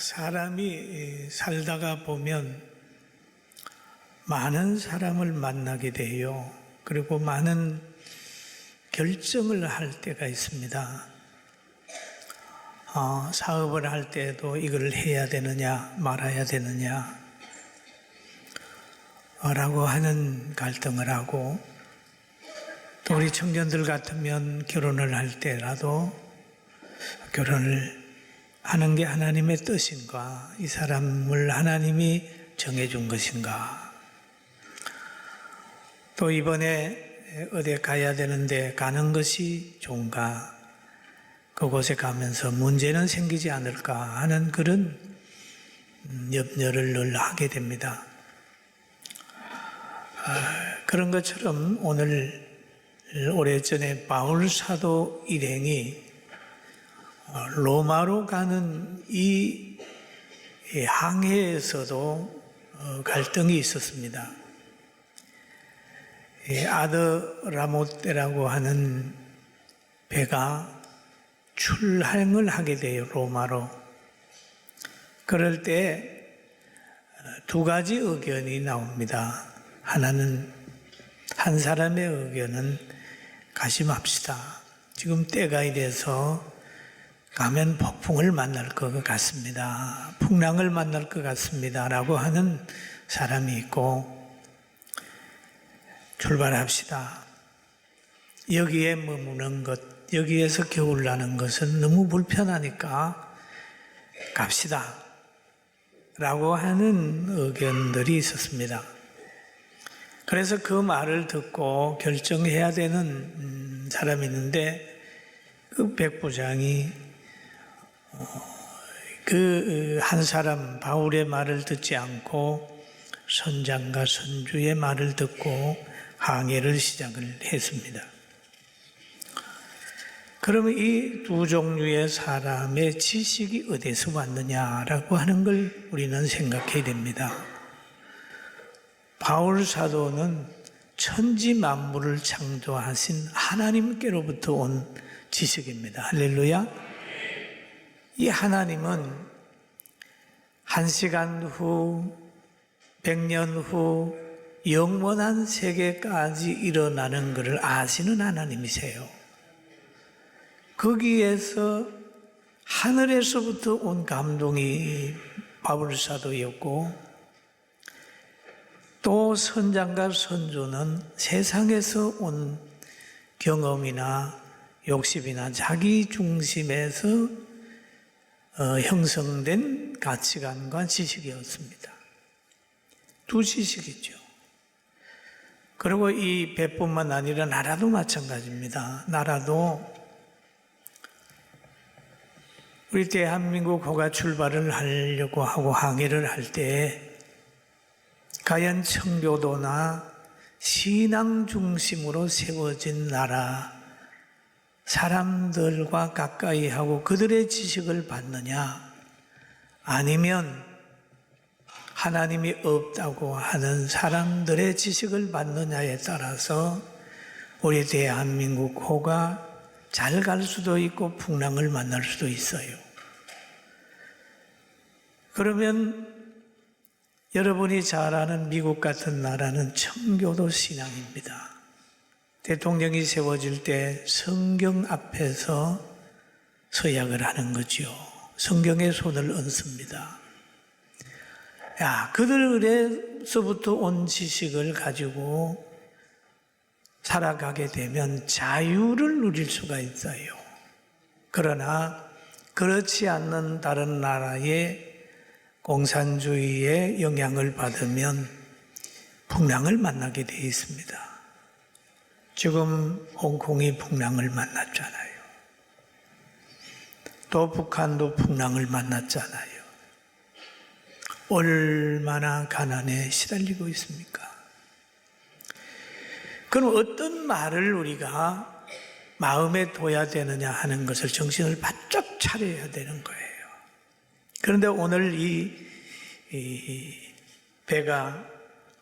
사람이 살다가 보면 많은 사람을 만나게 돼요. 그리고 많은 결정을 할 때가 있습니다. 사업을 할 때도 이걸 해야 되느냐 말아야 되느냐 라고 하는 갈등을 하고, 또 우리 청년들 같으면 결혼을 할 때라도 결혼을 하는 게 하나님의 뜻인가, 이 사람을 하나님이 정해준 것인가, 또 이번에 어디 가야 되는데 가는 것이 좋은가, 그곳에 가면서 문제는 생기지 않을까 하는 그런 염려를 늘 하게 됩니다. 그런 것처럼 오늘 오래전에 바울 사도 일행이 로마로 가는 이 항해에서도 갈등이 있었습니다. 아드라모떼라고 하는 배가 출항을 하게 돼요, 로마로. 그럴 때 두 가지 의견이 나옵니다. 하나는, 한 사람의 의견은 가지 맙시다. 지금 때가 이래서 가면 폭풍을 만날 것 같습니다. 풍랑을 만날 것 같습니다. 라고 하는 사람이 있고, 출발합시다. 여기에 머무는 것, 여기에서 겨울 나는 것은 너무 불편하니까 갑시다. 라고 하는 의견들이 있었습니다. 그래서 그 말을 듣고 결정해야 되는 사람이 있는데, 그 백부장이 그 한 사람 바울의 말을 듣지 않고 선장과 선주의 말을 듣고 항해를 시작을 했습니다. 그러면 이 두 종류의 사람의 지식이 어디서 왔느냐라고 하는 걸 우리는 생각해야 됩니다. 바울 사도는 천지 만물을 창조하신 하나님께로부터 온 지식입니다. 할렐루야. 이 하나님은 1시간 후, 100년 후 영원한 세계까지 일어나는 것을 아시는 하나님이세요. 거기에서 하늘에서부터 온 감동이 바울 사도였고, 또 선장과 선조는 세상에서 온 경험이나 욕심이나 자기 중심에서 형성된 가치관과 지식이었습니다. 두 지식이죠. 그리고 이 배뿐만 아니라 나라도 마찬가지입니다. 나라도 우리 대한민국 호가 출발을 하려고 하고 항해를 할 때 과연 청교도나 신앙 중심으로 세워진 나라 사람들과 가까이 하고 그들의 지식을 받느냐, 아니면 하나님이 없다고 하는 사람들의 지식을 받느냐에 따라서 우리 대한민국 호가 잘 갈 수도 있고 풍랑을 만날 수도 있어요. 그러면 여러분이 잘 아는 미국 같은 나라는 청교도 신앙입니다. 대통령이 세워질 때 성경 앞에서 서약을 하는 거죠. 성경에 손을 얹습니다. 그들에서부터 온 지식을 가지고 살아가게 되면 자유를 누릴 수가 있어요. 그러나 그렇지 않는 다른 나라의 공산주의의 영향을 받으면 풍랑을 만나게 되어 있습니다. 지금 홍콩이 풍랑을 만났잖아요. 또 북한도 풍랑을 만났잖아요. 얼마나 가난에 시달리고 있습니까? 그럼 어떤 말을 우리가 마음에 둬야 되느냐 하는 것을 정신을 바짝 차려야 되는 거예요. 그런데 오늘 이 배가,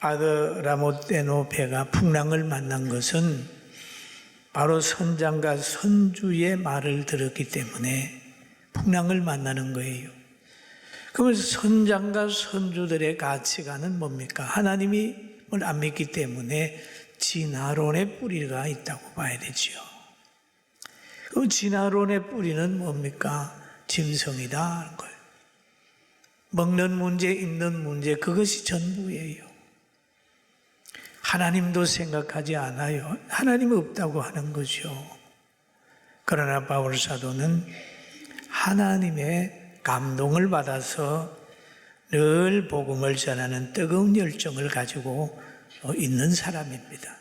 아드라모떼노 배가 풍랑을 만난 것은 바로 선장과 선주의 말을 들었기 때문에 풍랑을 만나는 거예요. 그러면 선장과 선주들의 가치관은 뭡니까? 하나님을 안 믿기 때문에 진화론의 뿌리가 있다고 봐야 되지요. 그럼 진화론의 뿌리는 뭡니까? 짐승이다 하는 거예요. 먹는 문제, 입는 문제, 그것이 전부예요. 하나님도 생각하지 않아요. 하나님이 없다고 하는 거죠. 그러나 바울 사도는 하나님의 감동을 받아서 늘 복음을 전하는 뜨거운 열정을 가지고 있는 사람입니다.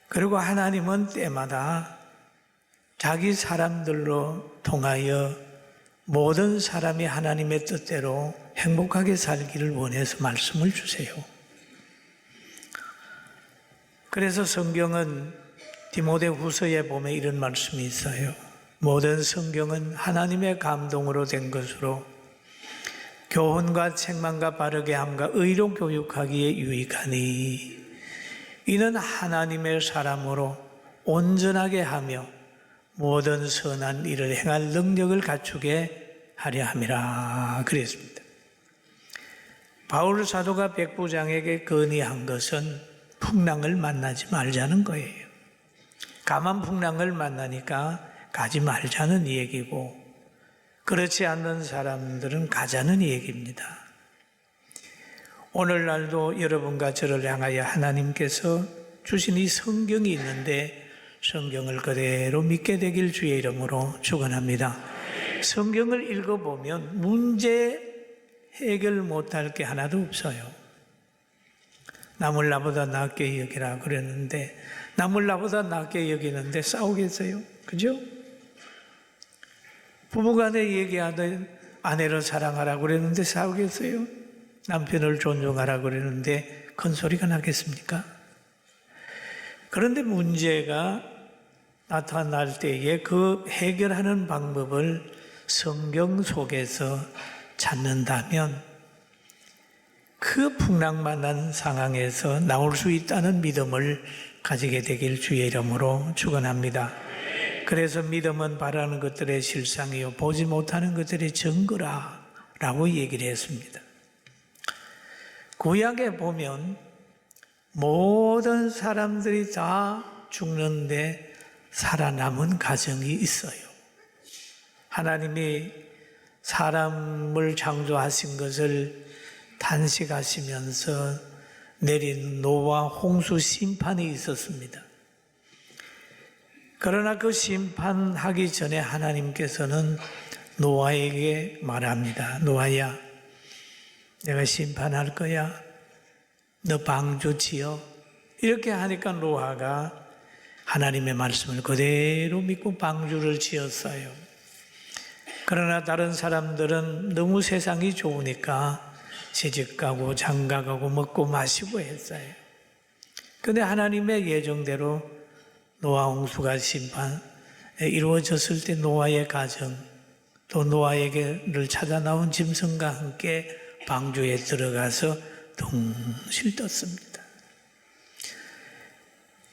그리고 하나님은 때마다 자기 사람들로 통하여 모든 사람이 하나님의 뜻대로 행복하게 살기를 원해서 말씀을 주세요. 그래서 성경은 디모데후서에 보면 이런 말씀이 있어요. 모든 성경은 하나님의 감동으로 된 것으로 교훈과 책망과 바르게 함과 의로 교육하기에 유익하니 이는 하나님의 사람으로 온전하게 하며 모든 선한 일을 행할 능력을 갖추게 하려 함이라 그랬습니다. 바울 사도가 백부장에게 건의한 것은 풍랑을 만나지 말자는 거예요. 가만 풍랑을 만나니까 가지 말자는 얘기고, 그렇지 않는 사람들은 가자는 얘기입니다. 오늘날도 여러분과 저를 향하여 하나님께서 주신 이 성경이 있는데 성경을 그대로 믿게 되길 주의 이름으로 축원합니다. 성경을 읽어보면 문제 해결 못할 게 하나도 없어요. 남을 나보다 낫게 여기라 그랬는데, 남을 나보다 낫게 여기는데 싸우겠어요? 그죠? 부부간에 얘기하던 아내를 사랑하라고 그랬는데 싸우겠어요? 남편을 존중하라고 그랬는데 큰 소리가 나겠습니까? 그런데 문제가 나타날 때에 그 해결하는 방법을 성경 속에서 찾는다면 그 풍랑만한 상황에서 나올 수 있다는 믿음을 가지게 되길 주의 이름으로 축원합니다. 그래서 믿음은 바라는 것들의 실상이요 보지 못하는 것들의 증거라 라고 얘기를 했습니다. 구약에 보면 모든 사람들이 다 죽는데 살아남은 가정이 있어요. 하나님이 사람을 창조하신 것을 탄식하시면서 내린 노아 홍수 심판이 있었습니다. 그러나 그 심판하기 전에 하나님께서는 노아에게 말합니다. 노아야, 내가 심판할 거야. 너 방주 지어. 이렇게 하니까 노아가 하나님의 말씀을 그대로 믿고 방주를 지었어요. 그러나 다른 사람들은 너무 세상이 좋으니까 시집가고 장가가고 먹고 마시고 했어요. 그런데 하나님의 예정대로 노아 홍수가 심판에 이루어졌을 때 노아의 가정, 또 노아에게를 찾아 나온 짐승과 함께 방주에 들어가서 둥실 떴습니다.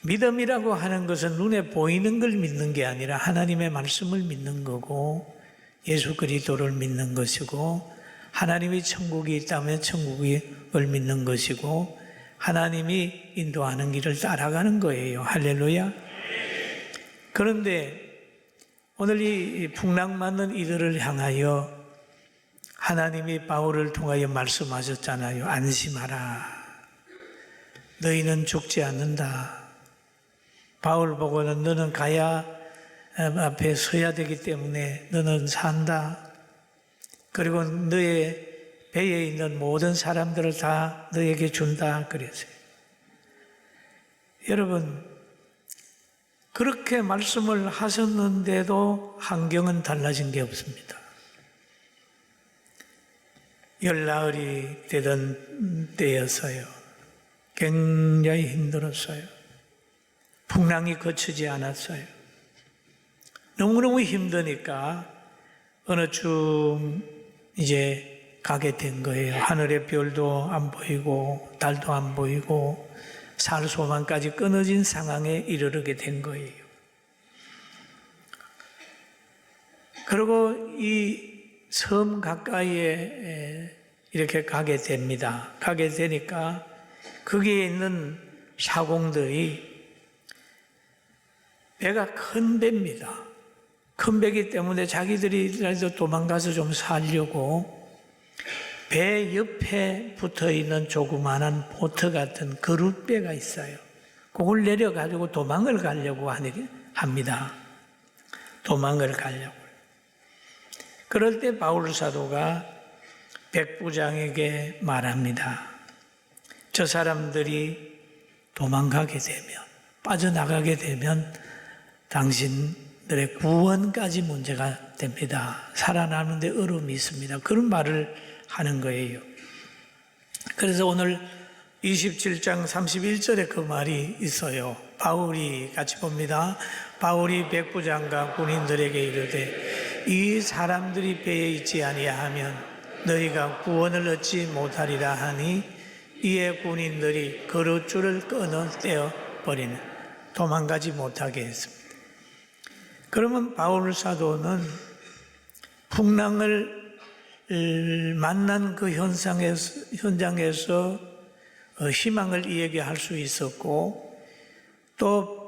믿음이라고 하는 것은 눈에 보이는 걸 믿는 게 아니라 하나님의 말씀을 믿는 거고, 예수 그리스도를 믿는 것이고, 하나님이 천국이 있다면 천국을 믿는 것이고, 하나님이 인도하는 길을 따라가는 거예요. 할렐루야. 그런데 오늘 이 풍랑 맞는 이들을 향하여 하나님이 바울을 통하여 말씀하셨잖아요. 안심하라. 너희는 죽지 않는다. 바울 보고는 너는 가야 앞에 서야 되기 때문에 너는 산다. 그리고 너의 배에 있는 모든 사람들을 다 너에게 준다. 그랬어요. 여러분, 그렇게 말씀을 하셨는데도 환경은 달라진 게 없습니다. 열나흘이 되던 때였어요. 굉장히 힘들었어요. 풍랑이 그치지 않았어요. 너무너무 힘드니까 어느 쯤 이제 가게 된 거예요. 하늘의 별도 안 보이고 달도 안 보이고 살 소망까지 끊어진 상황에 이르게 된 거예요. 그리고 이 섬 가까이에 이렇게 가게 됩니다. 가게 되니까 거기에 있는 사공들이 배가 큰 배입니다. 큰 배기 때문에 자기들이 도망가서 좀 살려고 배 옆에 붙어 있는 조그마한 보트 같은 그룻배가 있어요. 그걸 내려가지고 도망을 가려고 합니다. 도망을 가려고. 그럴 때 바울 사도가 백부장에게 말합니다. 저 사람들이 도망가게 되면, 빠져나가게 되면 당신들의 구원까지 문제가 됩니다. 살아나는데 어려움이 있습니다. 그런 말을 하는 거예요. 그래서 오늘 27장 31절에 그 말이 있어요. 바울이 같이 봅니다. 바울이 백부장과 군인들에게 이르되 이 사람들이 배에 있지 아니하면 너희가 구원을 얻지 못하리라 하니 이에 군인들이 그릇줄을 끊어 떼어 버리는 도망가지 못하게 했습니다. 그러면 바울 사도는 풍랑을 만난 그 현장에서 희망을 이야기할 수 있었고, 또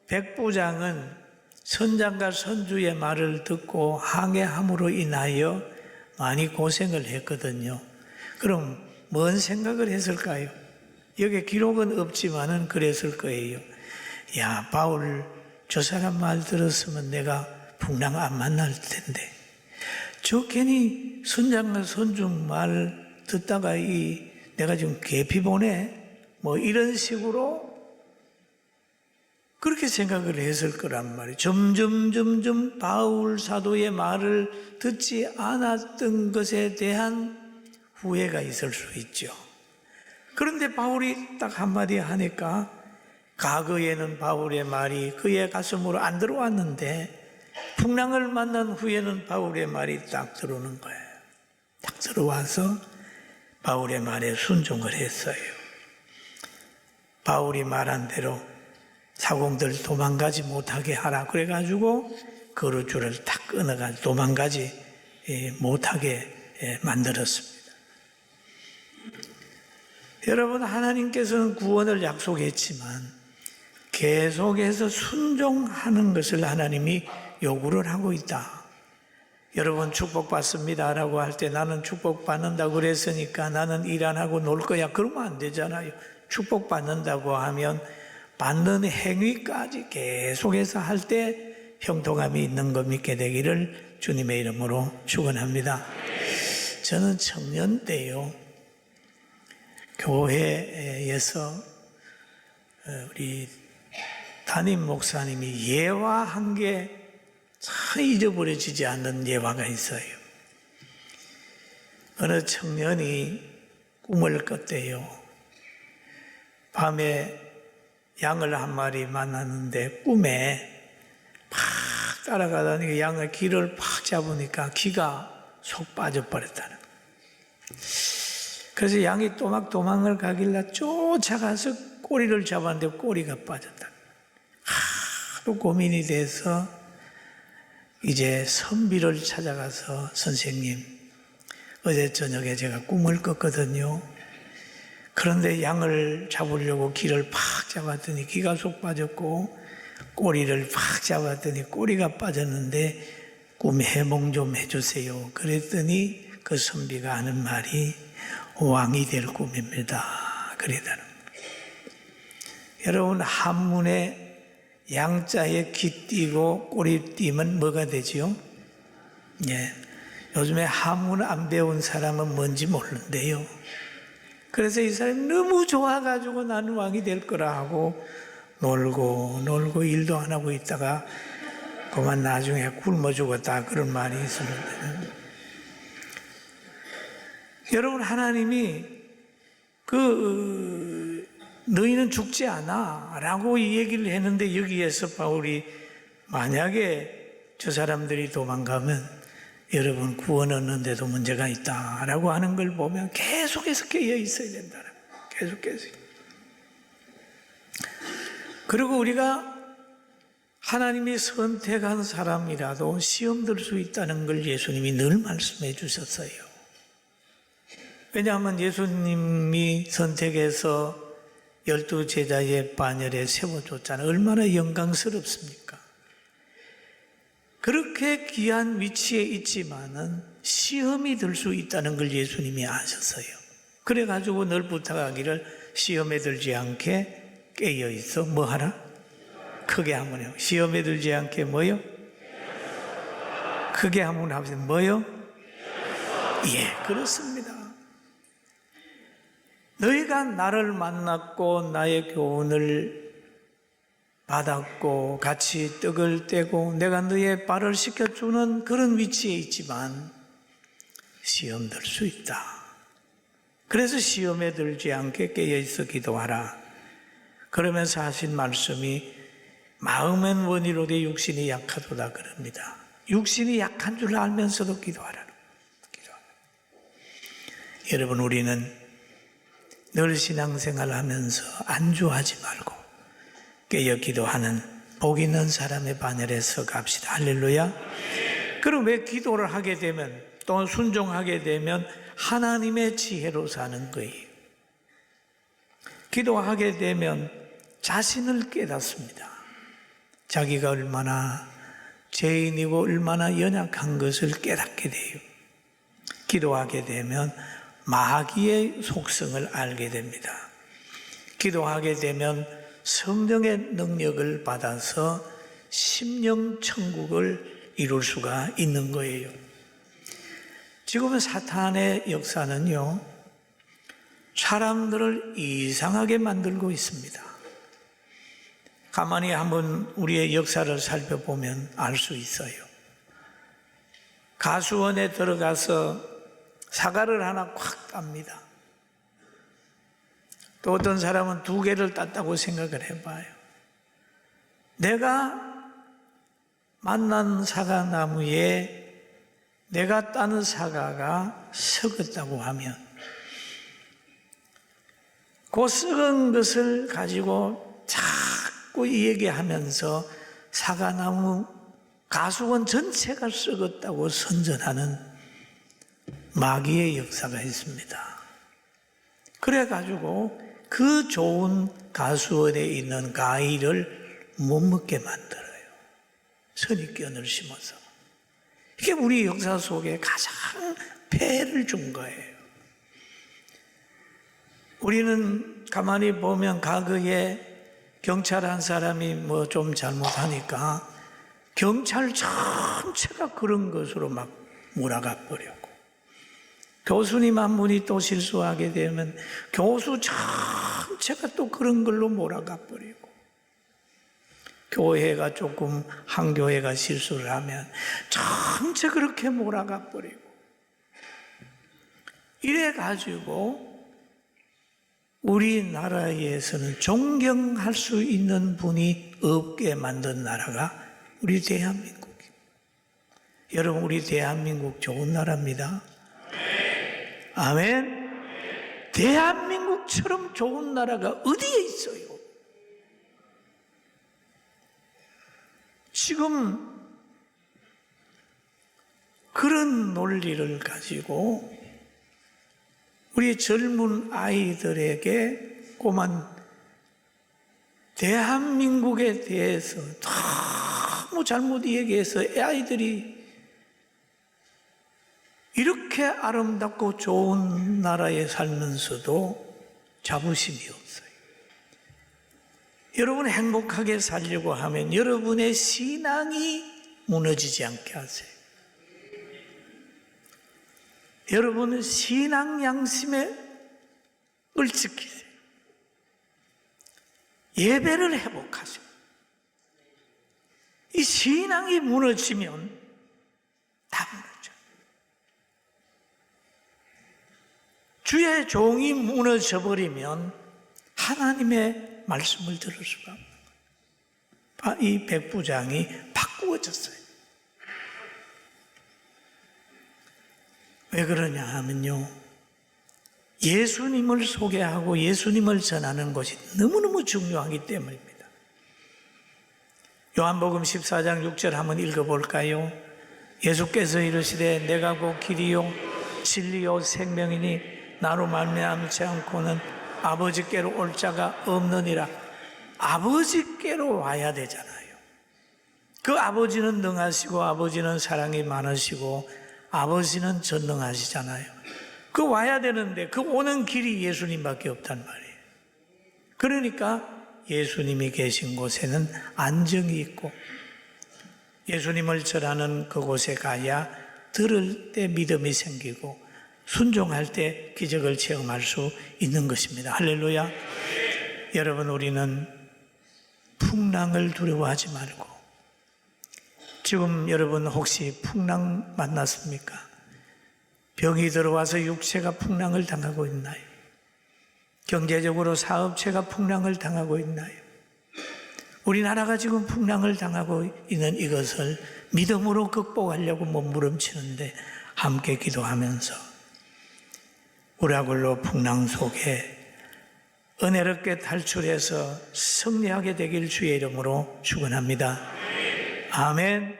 백부장은 선장과 선주의 말을 듣고 항해함으로 인하여 많이 고생을 했거든요. 그럼 뭔 생각을 했을까요? 여기 기록은 없지만은 그랬을 거예요. 야, 바울 저 사람 말 들었으면 내가 풍랑 안 만날 텐데, 저 괜히 선장과 선주 말 듣다가 내가 지금 계피 보내? 뭐 이런 식으로 그렇게 생각을 했을 거란 말이에요. 점점 바울 사도의 말을 듣지 않았던 것에 대한 후회가 있을 수 있죠. 그런데 바울이 딱 한마디 하니까 과거에는 바울의 말이 그의 가슴으로 안 들어왔는데 풍랑을 만난 후에는 바울의 말이 딱 들어오는 거예요. 딱 들어와서 바울의 말에 순종을 했어요. 바울이 말한 대로 사공들 도망가지 못하게 하라 그래가지고 그릇줄을 딱 끊어가지고 도망가지 못하게 만들었습니다. 여러분, 하나님께서는 구원을 약속했지만 계속해서 순종하는 것을 하나님이 요구를 하고 있다. 여러분, 축복받습니다 라고 할 때 나는 축복받는다고 그랬으니까 나는 일 안 하고 놀 거야, 그러면 안 되잖아요. 축복받는다고 하면 받는 행위까지 계속해서 할 때 형통함이 있는 거 믿게 되기를 주님의 이름으로 축원합니다. 저는 청년 때요, 교회에서 우리 담임 목사님이 예화한 게 참 잊어버려지지 않는 예화가 있어요. 어느 청년이 꿈을 꿨대요. 밤에 양을 한 마리 만났는데 꿈에 팍 따라가다니 양의 귀를 팍 잡으니까 귀가 속 빠져버렸다는 거예요. 그래서 양이 또막 도망을 가길래 쫓아가서 꼬리를 잡았는데 꼬리가 빠졌다. 하도 고민이 돼서 이제 선비를 찾아가서 선생님, 어제 저녁에 제가 꿈을 꿨거든요. 그런데 양을 잡으려고 귀를 팍 잡았더니 귀가 속 빠졌고 꼬리를 팍 잡았더니 꼬리가 빠졌는데 꿈 해몽 좀 해주세요. 그랬더니 그 선비가 하는 말이 왕이 될 꿈입니다. 그러다는 거예요. 여러분, 한문에 양자에 귀 띄고 꼬리 띄면 뭐가 되지요? 예. 요즘에 한문 안 배운 사람은 뭔지 모르는데요. 그래서 이 사람이 너무 좋아가지고 나는 왕이 될 거라 하고 놀고 일도 안 하고 있다가 그만 나중에 굶어 죽었다, 그런 말이 있습니다. 여러분, 하나님이 너희는 죽지 않아 라고 이 얘기를 했는데 여기에서 바울이 만약에 저 사람들이 도망가면 여러분 구원 얻는데도 문제가 있다 라고 하는 걸 보면 계속해서 깨어 있어야 된다는 거예요. 계속해서. 그리고 우리가 하나님이 선택한 사람이라도 시험 들 수 있다는 걸 예수님이 늘 말씀해 주셨어요. 왜냐하면 예수님이 선택해서 12제자의 반열에 세워줬잖아요. 얼마나 영광스럽습니까? 그렇게 귀한 위치에 있지만은 시험이 들 수 있다는 걸 예수님이 아셨어요. 그래가지고 늘 부탁하기를 시험에 들지 않게 깨어있어 뭐 하라? 크게 한번 해요. 시험에 들지 않게 뭐요? 크게 한번 하세요. 뭐요? 예, 그렇습니다. 너희가 나를 만났고 나의 교훈을 받았고 같이 떡을 떼고 내가 너의 발을 씻겨주는 그런 위치에 있지만 시험 들 수 있다. 그래서 시험에 들지 않게 깨어있어 기도하라. 그러면서 하신 말씀이 마음은 원이로되 육신이 약하도다 그럽니다. 육신이 약한 줄 알면서도 기도하라. 여러분, 우리는 늘 신앙생활 하면서 안주하지 말고 깨어 기도하는 복 있는 사람의 반열에 서 갑시다. 할렐루야. 그럼 왜 기도를 하게 되면 또 순종하게 되면 하나님의 지혜로 사는 거예요. 기도하게 되면 자신을 깨닫습니다. 자기가 얼마나 죄인이고 얼마나 연약한 것을 깨닫게 돼요. 기도하게 되면 마귀의 속성을 알게 됩니다. 기도하게 되면 성령의 능력을 받아서 심령 천국을 이룰 수가 있는 거예요. 지금은 사탄의 역사는요, 사람들을 이상하게 만들고 있습니다. 가만히 한번 우리의 역사를 살펴보면 알 수 있어요. 가수원에 들어가서 사과를 하나 콱 땁니다. 또 어떤 사람은 2개를 땄다고 생각을 해봐요. 내가 만난 사과나무에 내가 따는 사과가 썩었다고 하면 그 썩은 것을 가지고 자꾸 얘기하면서 사과나무 가수원 전체가 썩었다고 선전하는 마귀의 역사가 있습니다. 그래가지고 그 좋은 가수원에 있는 과일을 못 먹게 만들어요. 선입견을 심어서. 이게 우리 역사 속에 가장 폐해를 준 거예요. 우리는 가만히 보면 과거에 경찰 한 사람이 뭐 좀 잘못하니까 경찰 전체가 그런 것으로 막 몰아가 버렸고, 교수님 한 분이 또 실수하게 되면 교수 전체가 또 그런 걸로 몰아가 버리고, 교회가 조금 한 교회가 실수를 하면 전체 그렇게 몰아가 버리고, 이래 가지고 우리나라에서는 존경할 수 있는 분이 없게 만든 나라가 우리 대한민국입니다. 여러분, 우리 대한민국 좋은 나라입니다. 아멘. 대한민국처럼 좋은 나라가 어디에 있어요? 지금 그런 논리를 가지고 우리 젊은 아이들에게 꼬만 대한민국에 대해서 너무 잘못 얘기해서 아이들이 이렇게 아름답고 좋은 나라에 살면서도 자부심이 없어요. 여러분 행복하게 살려고 하면 여러분의 신앙이 무너지지 않게 하세요. 여러분은 신앙 양심을 지키세요. 예배를 회복하세요. 이 신앙이 무너지면 다 무너져요. 주의 종이 무너져 버리면 하나님의 말씀을 들을 수가 없어요. 이 백부장이 바꾸어졌어요. 왜 그러냐 하면요, 예수님을 소개하고 예수님을 전하는 것이 너무너무 중요하기 때문입니다. 요한복음 14장 6절 한번 읽어볼까요? 예수께서 이르시되 내가 곧 길이요 진리요 생명이니 나로 말미암지 않고는 아버지께로 올 자가 없느니라. 아버지께로 와야 되잖아요. 그 아버지는 능하시고 아버지는 사랑이 많으시고 아버지는 전능하시잖아요. 그 와야 되는데 그 오는 길이 예수님밖에 없단 말이에요. 그러니까 예수님이 계신 곳에는 안정이 있고 예수님을 전하는 그곳에 가야 들을 때 믿음이 생기고 순종할 때 기적을 체험할 수 있는 것입니다. 할렐루야. 여러분, 우리는 풍랑을 두려워하지 말고, 지금 여러분 혹시 풍랑 만났습니까? 병이 들어와서 육체가 풍랑을 당하고 있나요? 경제적으로 사업체가 풍랑을 당하고 있나요? 우리나라가 지금 풍랑을 당하고 있는 이것을 믿음으로 극복하려고 몸부림치는데 함께 기도하면서 우라굴로 풍랑 속에 은혜롭게 탈출해서 승리하게 되길 주의 이름으로 축원합니다. 아멘.